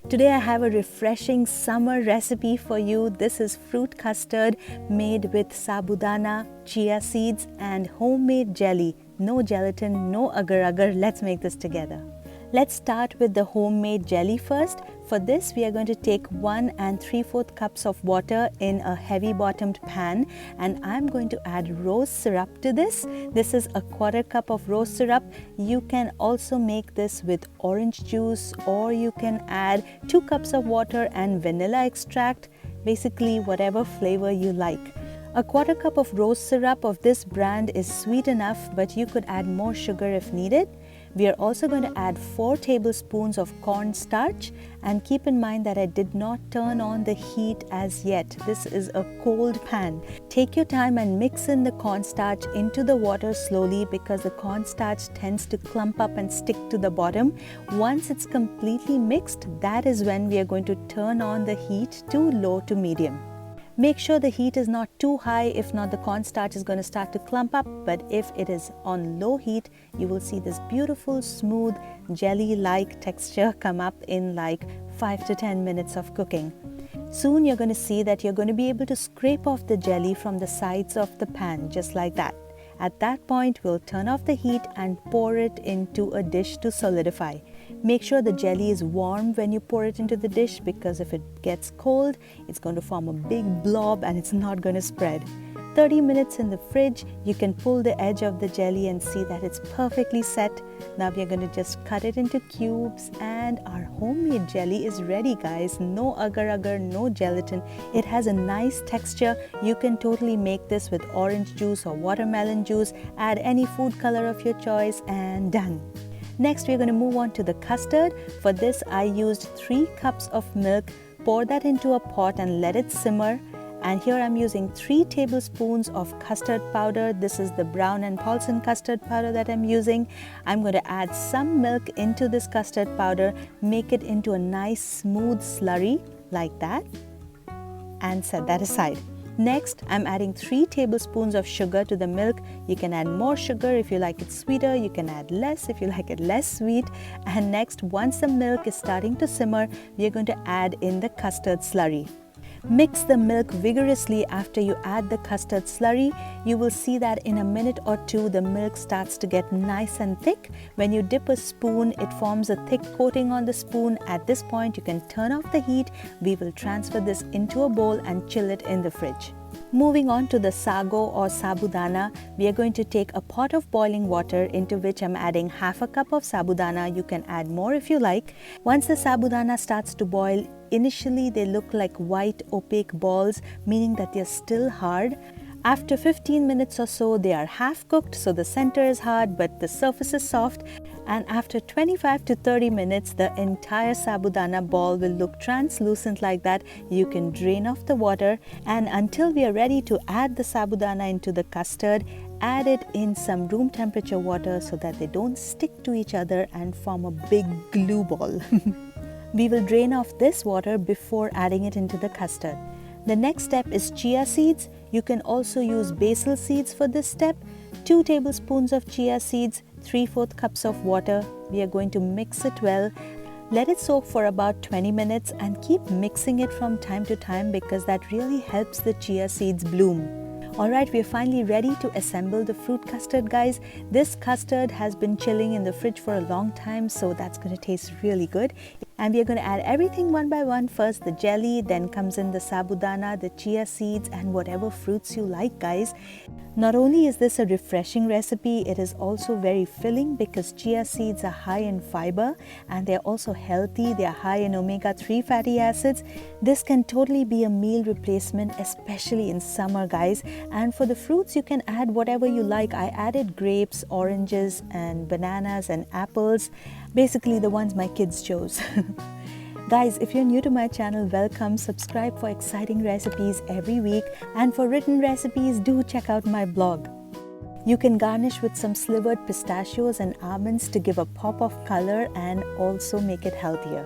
Today I have a refreshing summer recipe for you. This is fruit custard made with sabudana, chia seeds and homemade jelly. No gelatin, no agar. Let's make this together. Let's start with the homemade jelly first. For this, we are going to take 1 3/4 cups of water in a heavy bottomed pan, and I'm going to add rose syrup to this. This is a 1/4 cup of rose syrup. You can also make this with orange juice, or you can add 2 cups of water and vanilla extract, basically whatever flavor you like. A 1/4 cup of rose syrup of this brand is sweet enough, but you could add more sugar if needed. We are also going to add 4 tablespoons of corn starch, and keep in mind that I did not turn on the heat as yet. This is a cold pan. Take your time and mix in the cornstarch into the water slowly, because the cornstarch tends to clump up and stick to the bottom. Once it's completely mixed, that is when we are going to turn on the heat to low to medium. Make sure the heat is not too high, if not the cornstarch is going to start to clump up, but if it is on low heat, you will see this beautiful smooth jelly-like texture come up in like 5 to 10 minutes of cooking. Soon you're going to see that you're going to be able to scrape off the jelly from the sides of the pan, just like that. At that point, we'll turn off the heat and pour it into a dish to solidify. Make sure the jelly is warm when you pour it into the dish, because if it gets cold, it's going to form a big blob and it's not going to spread. 30 minutes in the fridge, you can pull the edge of the jelly and see that it's perfectly set. Now we are going to just cut it into cubes, and our homemade jelly is ready, guys. No agar, no gelatin. It has a nice texture. You can totally make this with orange juice or watermelon juice. Add any food color of your choice and done. Next, we're going to move on to the custard. For this, I used 3 cups of milk. Pour that into a pot and let it simmer. And here I'm using 3 tablespoons of custard powder. This is the Brown and Polson custard powder that I'm using. I'm going to add some milk into this custard powder, make it into a nice smooth slurry like that, and set that aside. Next, I'm adding 3 tablespoons of sugar to the milk. You can add more sugar if you like it sweeter. You can add less if you like it less sweet. And next, once the milk is starting to simmer, we are going to add in the custard slurry. Mix the milk vigorously after you add the custard slurry. You will see that in a minute or two, the milk starts to get nice and thick. When you dip a spoon, it forms a thick coating on the spoon. At this point, you can turn off the heat. We will transfer this into a bowl and chill it in the fridge. Moving on to the sago or sabudana, we are going to take a pot of boiling water into which I'm adding 1/2 cup of sabudana. You can add more if you like. Once the sabudana starts to boil, initially they look like white opaque balls, meaning that they're still hard. After 15 minutes or so, they are half cooked, so the center is hard but the surface is soft. And after 25 to 30 minutes, the entire sabudana ball will look translucent like that. You can drain off the water, and until we are ready to add the sabudana into the custard, add it in some room temperature water so that they don't stick to each other and form a big glue ball. We will drain off this water before adding it into the custard. The next step is chia seeds. You can also use basil seeds for this step. 2 tablespoons of chia seeds, 3/4 cups of water. We are going to mix it well. Let it soak for about 20 minutes and keep mixing it from time to time, because that really helps the chia seeds bloom. Alright, we are finally ready to assemble the fruit custard, guys. This custard has been chilling in the fridge for a long time, so that's going to taste really good. And we are going to add everything one by one. First the jelly, then comes in the sabudana, the chia seeds, and whatever fruits you like, guys. Not only is this a refreshing recipe, it is also very filling, because chia seeds are high in fiber and they're also healthy. They are high in omega-3 fatty acids. This can totally be a meal replacement, especially in summer, guys. And for the fruits, you can add whatever you like. I added grapes, oranges, and bananas and apples. Basically the ones my kids chose. Guys, if you're new to my channel, welcome. Subscribe for exciting recipes every week. And for written recipes, do check out my blog. You can garnish with some slivered pistachios and almonds to give a pop of color and also make it healthier.